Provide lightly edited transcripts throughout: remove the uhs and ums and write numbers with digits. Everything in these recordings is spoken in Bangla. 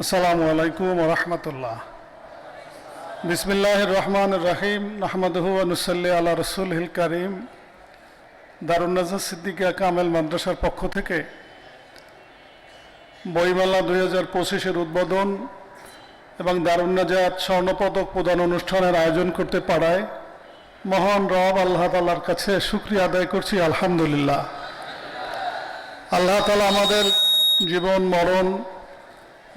আসসালামু আলাইকুম ওয়া রাহমাতুল্লাহ। বিসমিল্লাহির রহমানির রহিম। নাহমাদুহু ওয়া নুসাল্লি আলা রাসূলিল কারীম। দারুন নাজাত সিদ্দিকিয়া কামেল মাদ্রাসার পক্ষ থেকে বইমেলা 2025-এর উদ্বোধন এবং দারুন নাজাত স্বর্ণপদক প্রদান অনুষ্ঠানের আয়োজন করতে পারায় মহান রব আল্লাহ তাআলার কাছে শুকরিয়া আদায় করছি। আলহামদুলিল্লাহ। আল্লাহ তাআলা আমাদের জীবন মরণ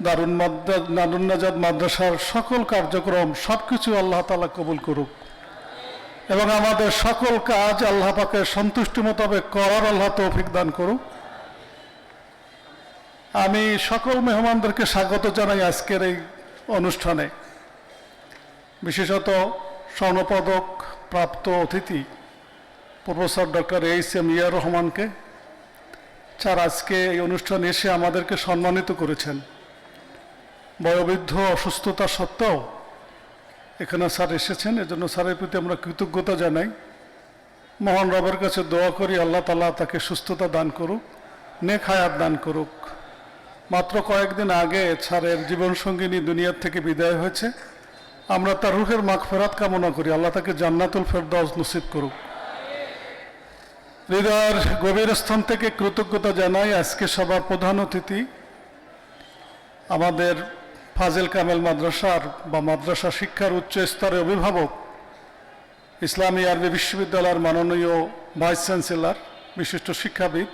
দারুন নাজাত মাদ্রাসার সকল কার্যক্রম সবকিছু আল্লাহ তাআলা কবুল করুক এবং আমাদের সকল কাজ আল্লাহ পাকের সন্তুষ্টি মোতাবেক করার আল্লাহ তৌফিক দান করুক। আমি সকল মেহমানদেরকে স্বাগত জানাই আজকের এই অনুষ্ঠানে, বিশেষত স্বর্ণপদক প্রাপ্ত অতিথি প্রফেসর ডক্টর এইচ.এম. ইয়ার রহমানকে, স্যার আজকে এই অনুষ্ঠানে এসে আমাদেরকে সম্মানিত করেছেন। বয়োবৃদ্ধ অসুস্থতা সত্ত্বেও এখানে স্যার এসেছেন, এজন্য স্যারের প্রতি আমরা কৃতজ্ঞতা জানাই। মহান রবের কাছে দোয়া করি আল্লাহ তাআলা তাকে সুস্থতা দান করুক, নেক হায়াত দান করুক। মাত্র কয়েকদিন আগে স্যারের জীবনসঙ্গিনী দুনিয়ার থেকে বিদায় হয়েছে। আমরা তার রুহের মাগফিরাত কামনা করি, আল্লাহ তাকে জান্নাতুল ফেরদাউস নসিব করুক। হৃদয়ের গভীর স্থান থেকে কৃতজ্ঞতা জানাই আজকে সবার প্রধান অতিথি আমাদের ফাজিল কামেল মাদ্রাসার বা মাদ্রাসা শিক্ষার উচ্চ স্তরের অভিভাবক ইসলামী আরবি বিশ্ববিদ্যালয়ের মাননীয় ভাইস চ্যান্সেলর বিশিষ্ট শিক্ষাবিদ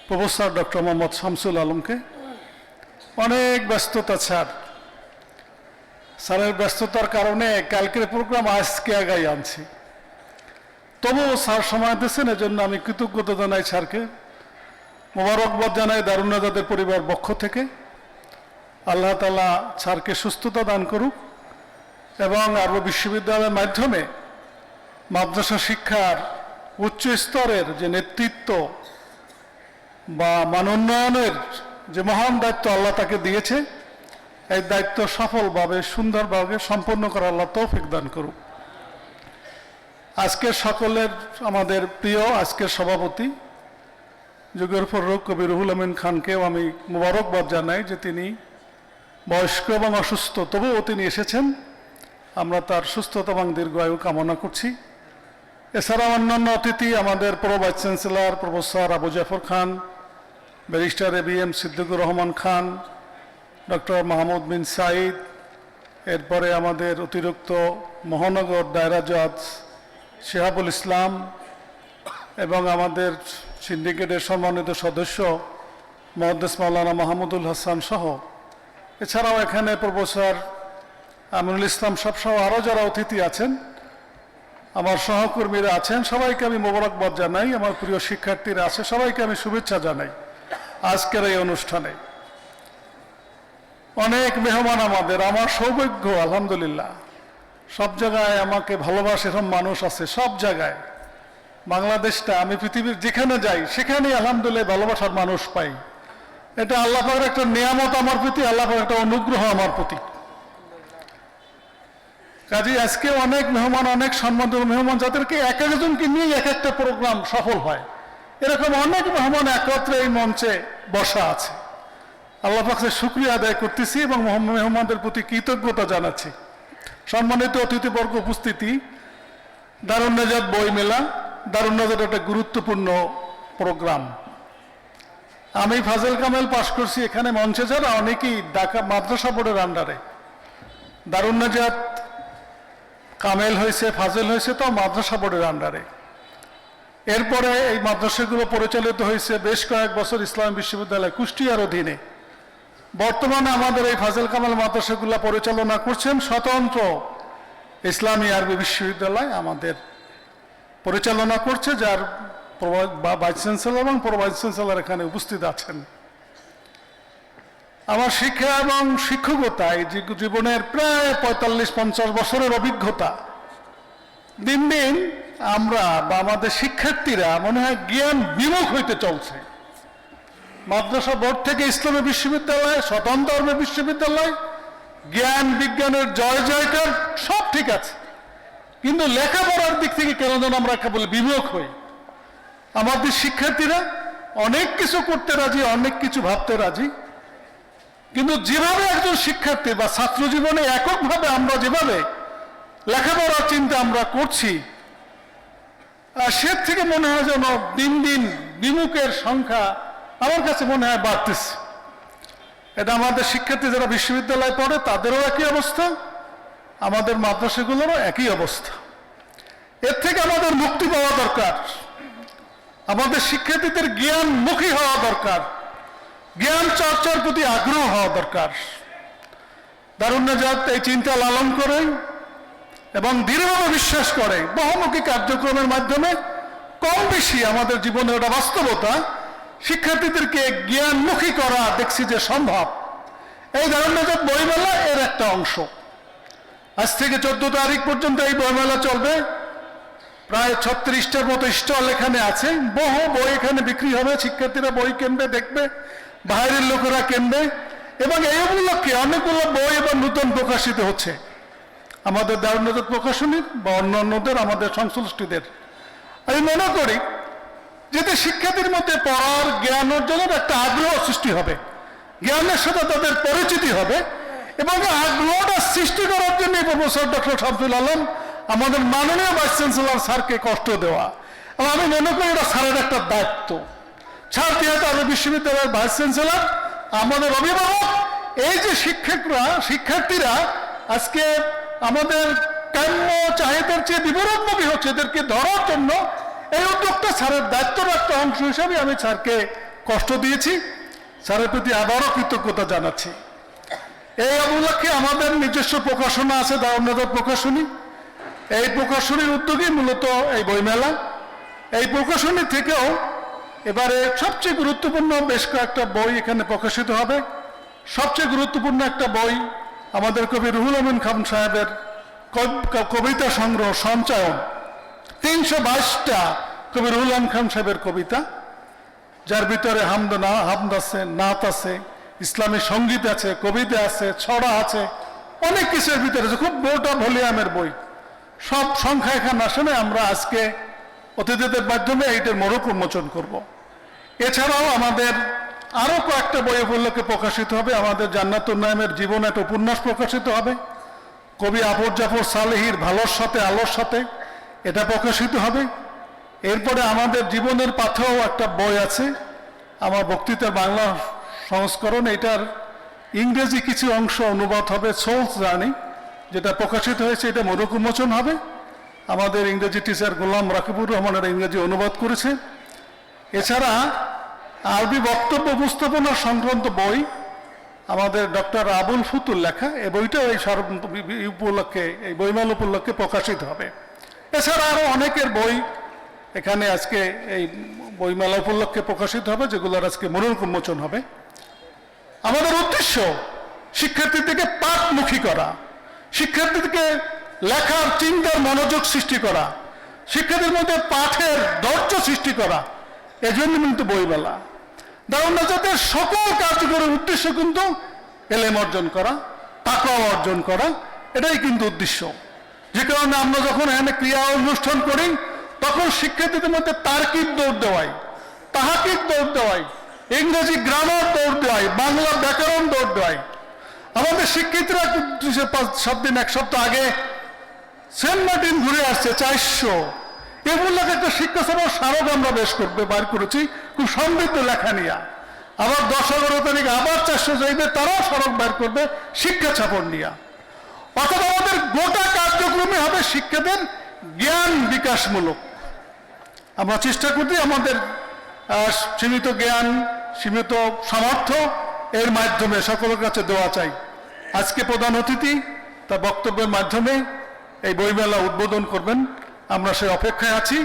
প্রফেসর ডক্টর মোহাম্মদ শামসুল আলমকে। অনেক ব্যস্ততা স্যারের ব্যস্ততার কারণে কালকের প্রোগ্রাম আজকে আগাই আনছি, তবুও স্যার সময় দিয়েছেন, এজন্য আমি কৃতজ্ঞতা জানাই স্যারকে। মোবারকবাদ জানাই দারুন নাজাতের পরিবার পক্ষ থেকে। আল্লাহ তাআলা স্যারকে সুস্থতা দান করুক এবং আরবি বিশ্ববিদ্যালয়ের মাধ্যমে মাদ্রাসা শিক্ষার উচ্চ স্তরের যে নেতৃত্ব বা মানোন্নয়নের যে মহান দায়িত্ব আল্লাহ তাকে দিয়েছে, এই দায়িত্ব সফলভাবে সুন্দরভাবে সম্পন্ন করার আল্লাহ তৌফিক দান করুক। আজকের সকলের আমাদের প্রিয় আজকের সভাপতি যুগের ফরুক কবি রুহুল আমিন খানকেও আমি মোবারকবাদ জানাই যে তিনি বয়স্ক এবং অসুস্থ, তবুও তিনি এসেছেন। আমরা তার সুস্থতা এবং দীর্ঘায়ু কামনা করছি। এছাড়াও অন্যান্য অতিথি আমাদের pro vice chancellor professor Abu Jafar Khan, barrister ABM Siddiqur Rahman Khan, doctor Mahmud Bin Sayeed, এরপরে আমাদের অতিরিক্ত মহানগর দায়রা জজ শিহাবুল ইসলাম এবং আমাদের সিন্ডিকেটের সম্মানিত সদস্য মুহাদ্দিস মাওলানা মাহমুদুল হাসান সহ, এছাড়াও এখানে প্রফেসর আমিনুল ইসলাম সহ আরও যারা অতিথি আছেন, আমার সহকর্মীরা আছেন, সবাইকে আমি মোবারকবাদ জানাই। আমার প্রিয় শিক্ষার্থীরা আছে, সবাইকে আমি শুভেচ্ছা জানাই আজকের এই অনুষ্ঠানে। অনেক মেহমান আমাদের, আমার সৌভাগ্য আলহামদুলিল্লাহ। সব জায়গায় আমাকে ভালোবাসে এরকম মানুষ আছে, সব জায়গায়। বাংলাদেশটা আমি পৃথিবীর যেখানে যাই সেখানেই আলহামদুলিল্লাহ ভালোবাসার মানুষ পাই। এটা আল্লাহ পাকের একটা নিয়ামত আমার প্রতি, আল্লাহ পাকের একটা অনুগ্রহ আমার প্রতি। কাজে আজকে অনেক মেহমান, অনেক সম্মানিত মেহমান, যাদেরকে এক একজনকে নিয়ে এক একটা প্রোগ্রাম সফল হয়, এরকম অনেক মেহমান একত্রে এই মঞ্চে বসা আছে। আল্লাহ পাকের শুকরিয়া আদায় করতেছি এবং মেহমানদের প্রতি কৃতজ্ঞতা জানাচ্ছি। সম্মানিত অতিথিবর্গ উপস্থিতি, দারুন নাজাত বই মেলা, দারুন নাজাত একটা গুরুত্বপূর্ণ প্রোগ্রাম। আমি ফাজিল কামেল পাশ করছি, এখানে মঞ্চে যারা অনেকেই ঢাকা মাদ্রাসা বোর্ডের আন্ডারে। দারুন নাজাত কামেল হয়েছে, ফাজিল হয়েছে তো মাদ্রাসা বোর্ডের আন্ডারে। এরপরে এই মাদ্রাসাগুলো পরিচালিত হয়েছে বেশ কয়েক বছর ইসলামী বিশ্ববিদ্যালয় কুষ্টিয়ার অধীনে। বর্তমানে আমাদের এই ফাজিল কামেল মাদ্রাসাগুলো পরিচালনা করছেন স্বতন্ত্র ইসলামী আরবি বিশ্ববিদ্যালয় আমাদের পরিচালনা করছে, যার ভাইস চ্যান্সেলর এবং প্রো ভাইস চ্যান্সেলর এখানে উপস্থিত আছেন। আমার শিক্ষা এবং শিক্ষকতায় জীবনের প্রায় 45-50 বছরের অভিজ্ঞতা। দিন দিন আমরা বা আমাদের শিক্ষার্থীরা মনে হয় জ্ঞান বিমুখ হইতে চলছে। মাদ্রাসা বোর্ড থেকে ইসলামী বিশ্ববিদ্যালয়, স্বতন্ত্র আরবি বিশ্ববিদ্যালয়, জ্ঞান বিজ্ঞানের জয় জয়কার সব ঠিক আছে, কিন্তু লেখাপড়ার দিক থেকে কেন যেন আমরা কেবল বিমুখ হই। আমাদের শিক্ষার্থীরা অনেক কিছু করতে রাজি, অনেক কিছু ভাবতে রাজি, কিন্তু যেভাবে একজন শিক্ষার্থী বা ছাত্র জীবনে এককভাবে আমরা যেভাবে লেখাপড়ার চিন্তা আমরা করছি, সে থেকে মনে হয় যেন দিন দিন বিমুখের সংখ্যা আমার কাছে মনে হয় বাড়তেছে। এটা আমাদের শিক্ষার্থী যারা বিশ্ববিদ্যালয়ে পড়ে তাদেরও একই অবস্থা, আমাদের মাদ্রাসাগুলোরও একই অবস্থা। এর থেকে আমাদের মুক্তি পাওয়া দরকার। আমাদের শিক্ষার্থীদের জ্ঞানমুখী হওয়া দরকার, জ্ঞান চর্চার প্রতি আগ্রহ হওয়া দরকার। দারুন নাজাত এই চিন্তা লালন করে এবং দৃঢ়ভাবে বিশ্বাস করে বহুমুখী কার্যক্রমের মাধ্যমে কম বেশি আমাদের জীবনে ওটা বাস্তবতা, শিক্ষার্থীদেরকে জ্ঞানমুখী করা দেখছি যে সম্ভব। এই দারুন নাজাত বইমেলা এর একটা অংশ। আজ থেকে 14 তারিখ পর্যন্ত এই বইমেলা চলবে। প্রায় 36টার মতো স্টল এখানে আছে, বহু বই এখানে বিক্রি হবে, শিক্ষার্থীরা বই কিনবে, দেখবে, বাইরের লোকেরা কিনবে এবং এই উপলক্ষে অনেকগুলো বই এবং নতুন প্রকাশিত হচ্ছে আমাদের দারুন নাজাত প্রকাশনীর বা অন্যান্যদের, আমাদের সংশ্লিষ্টদের। আমি মনে করি যাতে শিক্ষার্থীর মধ্যে পড়ার জ্ঞান অর্জনের একটা আগ্রহ সৃষ্টি হবে, জ্ঞানের সাথে তাদের পরিচিতি হবে এবং আগ্রহটা সৃষ্টি করার জন্য প্রফেসর ডক্টর শামসুল আলম আমাদের মাননীয় ভাইস চ্যান্সেলর স্যারকে কষ্ট দেওয়া, এবং আমি মনে করি এটা স্যারের একটা দায়িত্ব। স্যার যেহেতু আমাদের বিশ্ববিদ্যালয়ের ভাইস চ্যান্সেলর, আমাদের অভিভাবক, এই যে শিক্ষার্থীরা আজকে আমাদের কাম্য চাহিদার চেয়ে বিপরীতমুখী হচ্ছে, এদেরকে ধরার জন্য এই উদ্যোগটা স্যারের দায়িত্বের একটা অংশ হিসাবে আমি স্যারকে কষ্ট দিয়েছি। স্যারের প্রতি আবারও কৃতজ্ঞতা জানাচ্ছি। এই উপলক্ষে আমাদের নিজস্ব প্রকাশনা আছে, দারুন নাজাত প্রকাশনী। এই প্রকাশনীর উদ্যোগে মূলত এই বইমেলা। এই প্রকাশনী থেকেও এবারে সবচেয়ে গুরুত্বপূর্ণ বেশ কয়েকটা বই এখানে প্রকাশিত হবে। সবচেয়ে গুরুত্বপূর্ণ একটা বই আমাদের কবি রুহুল আমিন খান সাহেবের কবিতা সংগ্রহ সঞ্চয়ন, 322টা কবি রুহুল আমিন খান সাহেবের কবিতা, যার ভিতরে হামদ আছে, নাত আছে, ইসলামী সঙ্গীত আছে, কবিতা আছে, ছড়া আছে, অনেক কিছুর ভিতরে আছে। খুব বড়টা ভলিউমের বই, সব সংখ্যা এখানে আসে না। আমরা আজকে অতিথিদের মাধ্যমে এইটার মোড়ক উন্মোচন করব। এছাড়াও আমাদের আরো কয়েকটা বই উপলক্ষে প্রকাশিত হবে। আমাদের জান্নাতুন নাইমের জীবন একটা উপন্যাস প্রকাশিত হবে, কবি আবুল জাফর সালেহির ভালোর সাথে আলোর সাথে, এটা প্রকাশিত হবে। এরপরে আমাদের জীবনের পাথেও একটা বই আছে, আমার বক্তৃতার বাংলা সংস্করণ, এটার ইংরেজি কিছু অংশ অনুবাদ হবে, সোলস জার্নি, যেটা প্রকাশিত হয়েছে, এটা মোড়ক উন্মোচন হবে। আমাদের ইংরেজি টিচার গোলাম রাকিবুর রহমানের ইংরেজি অনুবাদ করেছে। এছাড়া আরবি বক্তব্য উপস্থাপনা সংক্রান্ত বই আমাদের ডক্টর আবুল ফুতুল লেখা, এই বইটাও এই উপলক্ষে, এই বইমেলা উপলক্ষে প্রকাশিত হবে। এছাড়া আরো অনেকের বই এখানে আজকে এই বইমেলা উপলক্ষে প্রকাশিত হবে, যেগুলোর আজকে মোড়ক উন্মোচন হবে। আমাদের উদ্দেশ্য শিক্ষার্থীদেরকে পাঠমুখী করা, শিক্ষার্থীদেরকে লেখার চিন্তার মনোযোগ সৃষ্টি করা, শিক্ষার্থীর মধ্যে পাঠের ধৈর্য সৃষ্টি করা। এজন্য কিন্তু বইমেলা। দারুন নাজাতের সকল কার্যক্রমের উদ্দেশ্য কিন্তু এলেম অর্জন করা, তাকওয়া অর্জন করা, এটাই কিন্তু উদ্দেশ্য। যে কারণে আমরা যখন এখানে ক্রিয়া অনুষ্ঠান করি তখন শিক্ষার্থীদের মধ্যে তার্কিক দৌড় দেওয়াই, তাহাকিক দৌড় দেওয়াই, ইংরেজি গ্রামার দৌড় দেওয়াই, বাংলা ব্যাকরণ দৌড় দেওয়াই। আমাদের শিক্ষার্থীরা 5-7 দিন, 1 সপ্তাহ আগে সেন্ট মার্টিন ঘুরে আসছে 400। এগুলোকে একটা শিক্ষা সভার স্মারক আমরা বার করেছি, খুব সমৃদ্ধ লেখা নিয়ে। আবার 10-11 তারিখ আবার 400 যাইবে, তারাও স্মারক বার করবে শিক্ষা ছাপন নিয়ে। অর্থাৎ আমাদের গোটা কার্যক্রমে হবে শিক্ষাদের জ্ঞান বিকাশমূলক। আমরা চেষ্টা করি আমাদের সীমিত জ্ঞান, সীমিত সামর্থ্য এর মাধ্যমে সকলের কাছে দেওয়া চাই। আজকে প্রধান অতিথি তার বক্তব্যের মাধ্যমে এই বইমেলা উদ্বোধন করবেন, আমরা সেই অপেক্ষায় আছি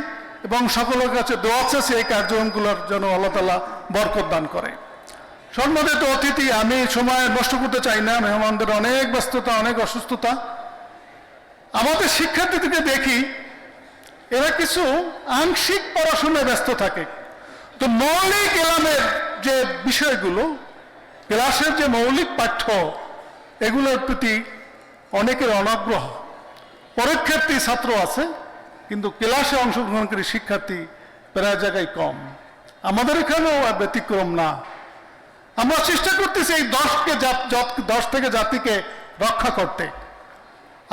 এবং সকলের কাছে দোয়া চাচ্ছি এই কার্যক্রমগুলোর জন্য আল্লাহ তাআলা বরকত দান করে। সম্মানিত অতিথি, আমি সময় নষ্ট করতে চাই না, মেহমানদের অনেক ব্যস্ততা, অনেক অসুস্থতা। আমাদের শিক্ষার্থীদেরকে দেখি এরা কিছু আংশিক পড়াশোনায় ব্যস্ত থাকে, তো মৌলিক এলামের যে বিষয়গুলো, ক্লাসের যে মৌলিক পাঠ্য, এগুলোর প্রতি অনেকের অনাগ্রহ। পরীক্ষার্থী ছাত্র আছে কিন্তু ক্লাসে অংশগ্রহণকারী শিক্ষার্থী প্রায় জায়গায় কম। আমাদের এখানেও আর ব্যতিক্রম না। আমরা চেষ্টা করতেছি এই 10 থেকে জাতিকে রক্ষা করতে।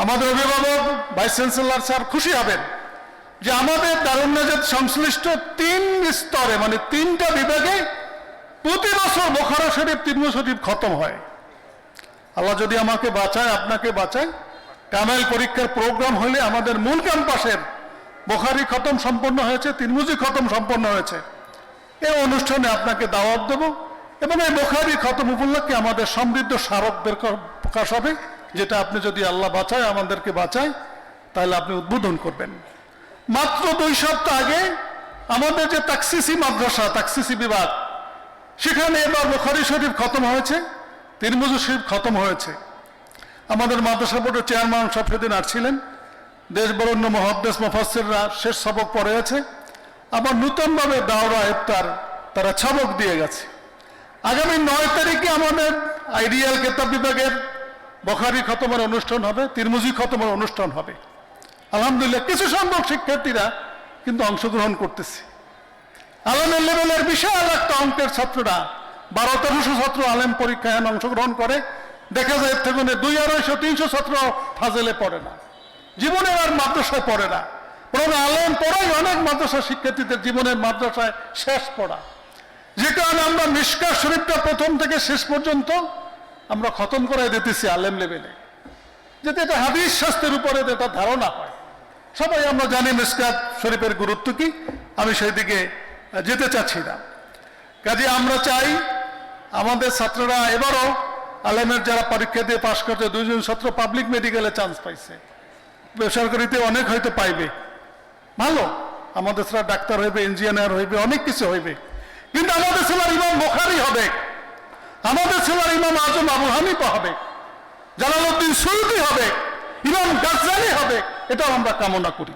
আমাদের অভিভাবক ভাইস চ্যান্সেলর স্যার খুশি হবেন যে আমাদের দারুন নাজাত সংশ্লিষ্ট 3 স্তরে মানে 3টা বিভাগে প্রতি বছর বুখারা শরীফ তিরমিজি শরীফ খতম হয়। আল্লাহ যদি আমাকে বাঁচায়, আপনাকে বাঁচায়, কামেল পরীক্ষার প্রোগ্রাম হলে আমাদের মূল ক্যাম্পাসের বুখারী খতম সম্পন্ন হয়েছে, তিরমিজি খতম সম্পন্ন হয়েছে, এই অনুষ্ঠানে আপনাকে দাওয়াত দেব এবং এই বুখারী খতম উপলক্ষে আমাদের সমৃদ্ধ স্মারক বের প্রকাশ হবে, যেটা আপনি যদি আল্লাহ বাঁচায়, আমাদেরকে বাঁচায়, তাহলে আপনি উদ্বোধন করবেন। মাত্র 2 সপ্তাহ আগে আমাদের যে তাকসিসি মাদ্রাসা, তাকসিসি বিভাগ, সেখানে এবার বুখারী শরীফ খতম হয়েছে, তিরমিজি শরীফ খতম হয়েছে। আমাদের মাদ্রাসা বোর্ডের চেয়ারম্যান সাহেব সেদিন আসছিলেন, দেশ বরেণ্য মুহাদ্দিস মুফাসসিররা শেষ সবক পড়ে আছে, আবার নতুনভাবে দাওরা ইফতার তারা সবক দিয়ে গেছে। আগামী 9 তারিখে আমাদের আইডিয়াল কিতাব বিভাগের বুখারী খতমের অনুষ্ঠান হবে, তিরমিজি খতমের অনুষ্ঠান হবে। আলহামদুলিল্লাহ কিছু সংখ্যক শিক্ষার্থীরা কিন্তু অংশগ্রহণ করতেছে। আলেমের লেভেলের বিশাল একটা অঙ্কের ছাত্ররা 1200-1300 ছাত্র আলেম পরীক্ষায় অংশগ্রহণ করে। দেখা যায় এর থেকে 200-250-300 ছাত্র ফাজেলে পড়ে না, জীবনের আর মাদ্রাসায় পড়ে না, বরং আলেম পড়াই অনেক মাদ্রাসা শিক্ষার্থীদের জীবনের মাদ্রাসায় শেষ পড়া। যে কারণে আমরা মিশকাত শরীফটা প্রথম থেকে শেষ পর্যন্ত আমরা খতম করাই দিতেছি আলেম লেভেলে, যাতে এটা হাদিস শাস্ত্রের উপরে এটা ধারণা হয়। সবাই আমরা জানি মিশকাত শরীফের গুরুত্ব কি, আমি সেই দিকে যেতে চাচ্ছি না। কাজে আমরা চাই আমাদের ছাত্ররা, এবারও আলেমের যারা পরীক্ষা দিয়ে পাশ করছে, 2 জন ছাত্র পাবলিক মেডিকেলে চান্স পাইছে, বেসরকারিতে অনেক হয়তো পাইবে, ভালো, আমাদের ছেলেরা ডাক্তার হইবে, ইঞ্জিনিয়ার হইবে, অনেক কিছু হইবে, কিন্তু আমাদের ছেলের ইমাম বুখারী হবে, আমাদের ছেলের ইমাম আজম আবু হানিফা হবে, জালালউদ্দিন সুয়ুতী হবে, ইমাম গাজ্জালি হবে, এটাও আমরা কামনা করি।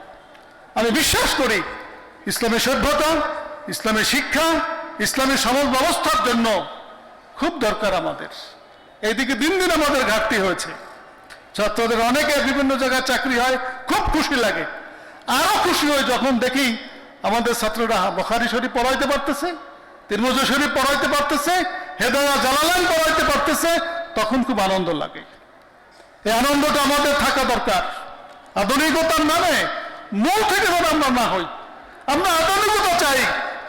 আমি বিশ্বাস করি ইসলামের সভ্যতা, ইসলামের শিক্ষা, ইসলামী সমাজ ব্যবস্থার জন্য খুব দরকার আমাদের। এইদিকে দিন দিন আমাদের ঘাটতি হয়েছে, ছাত্রদের অনেকে বিভিন্ন জায়গায় চাকরি হয়, খুব খুশি লাগে। আরো খুশি হয় যখন দেখি আমাদের ছাত্ররা বুখারী শরীফ পড়াইতে পারতেছে, তিরমিজি শরীফ পড়াইতে পারতেছে, হেদায়া জালালাইন পড়াইতে পারতেছে, তখন খুব আনন্দ লাগে। এই আনন্দটা আমাদের থাকা দরকার। আধুনিকতার নামে মূল থেকে যেন আমরা না হই। আমরা আধুনিকতা চাই,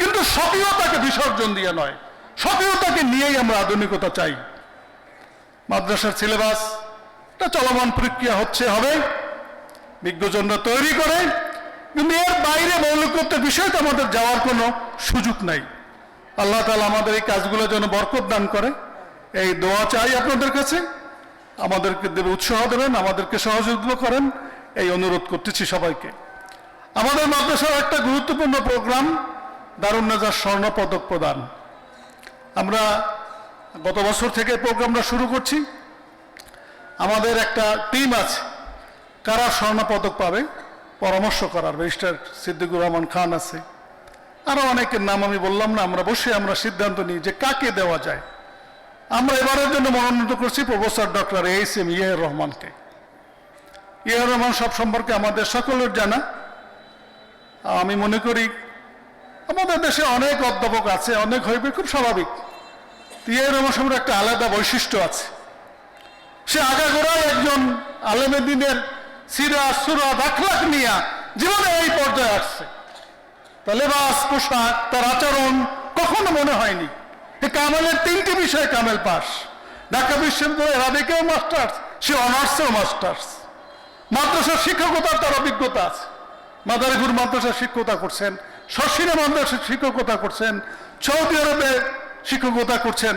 কিন্তু স্বকীয়তাকে বিসর্জন দিয়ে নয়, স্বকীয়তাকে নিয়েই আমরা আধুনিকতা চাই। মাদ্রাসার সিলেবাস এটা চলমান প্রক্রিয়া হবে, বিজ্ঞজনরা তৈরি করে, কিন্তু এর বাইরে মৌলিকত্বের বিষয়টা আমাদের যাওয়ার কোনো সুযোগ নাই। আল্লাহ তাআলা আমাদের এই কাজগুলো যেন বরকত দান করে, এই দোয়া চাই আপনাদের কাছে। আমাদেরকে উৎসাহ দেবেন, আমাদেরকে সহযোগিতা করেন, এই অনুরোধ করতেছি সবাইকে। আমাদের মাদ্রাসার একটা গুরুত্বপূর্ণ প্রোগ্রাম দারুন নাজাত স্বর্ণ পদক প্রদান। আমরা গত বছর থেকে প্রোগ্রামটা শুরু করছি। আমাদের একটা টিম আছে, কারা স্বর্ণ পদক পাবে পরামর্শ করার, ব্যারিস্টার সিদ্দিকুর রহমান খান আছে, আরো অনেকের নাম আমি বললাম না। আমরা বসে আমরা সিদ্ধান্ত নিই যে কাকে দেওয়া যায়। আমরা এবারের জন্য মনোনীত করছি প্রফেসর ডক্টর ASM ইয়াহিয়া রহমানকে। ইয়াহিয়া রহমান সব সম্পর্কে আমাদের সকলের জানা। আমি মনে করি আমাদের দেশে অনেক অধ্যাপক আছে, অনেক হইবে, খুব স্বাভাবিক। ইয়াহিয়া রহমান সম্পর্কে একটা আলাদা বৈশিষ্ট্য আছে। সে আগাগোড়াই একজন আলেমে দ্বীনের সিরা সুরা আখলাক নিয়ে জীবনে এই পর্যায়ে আসছে। তার লেবাস, পোশাক, তার আচরণ কখনো মনে হয়নি। এই কামেলের 3টি বিষয়ে কামেল পাস। ঢাকা বিশ্ববিদ্যালয়ের আবেগেও মাস্টার্স, সে অনার্সেও মাস্টার্স। মাদ্রাসার শিক্ষকতার তার অভিজ্ঞতা আছে। মাদারীপুর মাদ্রাসার শিক্ষকতা করছেন, শর্ষিনা মাদ্রাসার শিক্ষকতা করছেন, সৌদি আরবে শিক্ষকতা করছেন,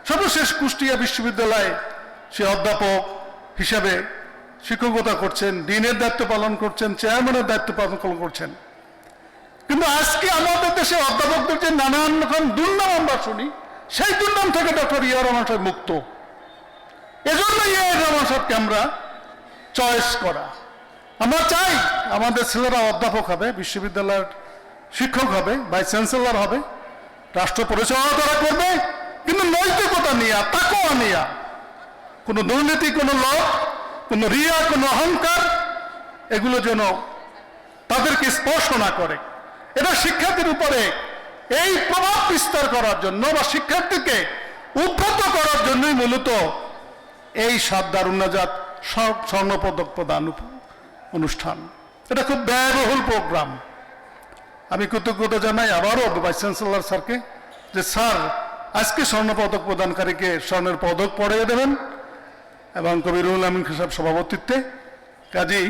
সর্বশেষ কুষ্টিয়া বিশ্ববিদ্যালয়ে সে অধ্যাপক হিসাবে শিক্ষকতা করছেন, ডিনের দায়িত্ব পালন করছেন, চেয়ারম্যানের দায়িত্ব পালন করছেন। কিন্তু আজকে আমাদের দেশে অধ্যাপকদের যে নানান রকম দুর্নাম আমরা শুনি, সেই দুর্নাম থেকে ডক্টর ইয়াহিয়া রহমান সাহেব মুক্ত। এজন্য ইয়াহিয়া রহমান সাহেবকে আমরা চয়েস করা। আমরা চাই আমাদের ছেলেরা অধ্যাপক হবে, বিশ্ববিদ্যালয়ের শিক্ষক হবে, ভাইস চ্যান্সেলর হবে, রাষ্ট্র পরিচালনা তারা করবে, কিন্তু নৈতিকতা নিয়ে, তাকওয়া নিয়ে, কোনো দুর্নীতি, কোনো লোভ, কোনো রিয়া, কোনো অহংকার, এগুলো যেন তাদেরকে স্পর্শ না করে। এটা শিক্ষার্থীর উপরে এই প্রভাব বিস্তার করার জন্য বা শিক্ষার্থীকে উদ্বুদ্ধ করার জন্যই মূলত এই সাত দারুন নাজাত স্বর্ণপদক প্রদান অনুষ্ঠান। এটা খুব ব্যয়বহুল প্রোগ্রাম। আমি কৃতজ্ঞতা জানাই আবারও ভাইস চ্যান্সেলর স্যারকে যে স্যার আজকে স্বর্ণপদক প্রদানকারীকে স্বর্ণের পদক পড়িয়ে দেবেন এবং কবিরুল আমিন সাহেব সভাপতিত্বে। কাজেই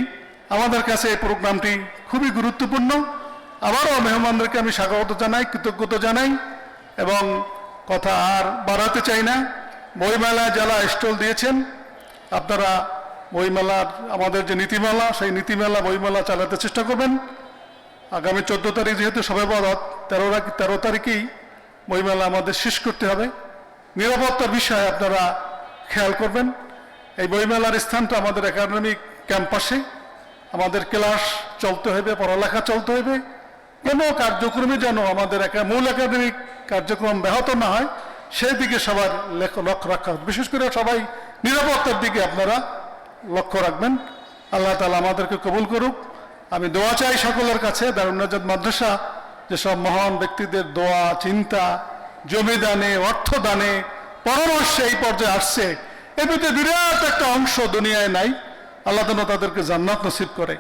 আমাদের কাছে এই প্রোগ্রামটি খুবই গুরুত্বপূর্ণ। আবারও মেহমানদেরকে আমি স্বাগত জানাই, কৃতজ্ঞতা জানাই এবং কথা আর বাড়াতে চাই না। বইমেলায় যারা স্টল দিয়েছেন আপনারা বইমেলার আমাদের যে নীতিমেলা, সেই নীতিমেলা বইমেলা চালাতে চেষ্টা করবেন। আগামী 14 তারিখ যেহেতু সবে বরাত, 13 তারিখেই বইমেলা আমাদের শেষ করতে হবে। নিরাপত্তার বিষয়ে আপনারা খেয়াল করবেন। এই বইমেলার স্থানটা আমাদের একাডেমিক ক্যাম্পাসে, আমাদের ক্লাস চলতে হবে, পড়ালেখা চলতে হবে, কোনো কার্যক্রমে যেন আমাদের মূল একাডেমিক কার্যক্রম ব্যাহত না হয় সেই দিকে সবার লক্ষ্য রাখা, বিশেষ করে সবাই নিরাপত্তার দিকে আপনারা লক্ষ্য রাখবেন। আল্লাহ তাআলা আমাদেরকে কবুল করুক। আমি দোয়া চাই সকলের কাছে। দারুন নাজাত মাদ্রাসা যেসব মহান ব্যক্তিদের দোয়া, চিন্তা, জমি দানে, অর্থ দানে, পরামর্শে এই পর্যায়ে আসছে, এর ভিতরে বিরাট একটা অংশ দুনিয়ায় নাই। আল্লাহ যেন তাদেরকে জান্নাত নসিব করে,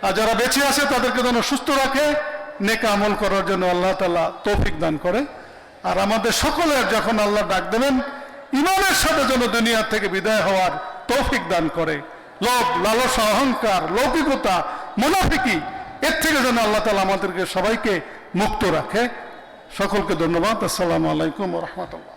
আর যারা বেঁচে আছে তাদেরকে যেন সুস্থ রাখে, নেক আমল করার জন্য আল্লাহ তাআলা তৌফিক দান করে। আর আমাদের সকলের যখন আল্লাহ ডাক দেবেন ইমানের সাথে যেন দুনিয়া থেকে বিদায় হওয়ার তৌফিক দান করে। লোভ, লালসা, অহংকার, লৌকিকতা, মুনাফিকি, এর থেকে যেন আল্লাহ তাআলা আমাদেরকে সবাইকে মুক্ত রাখে। সকলকে ধন্যবাদ। আসসালামু আলাইকুম ওয়া রাহমাতুল্লাহ।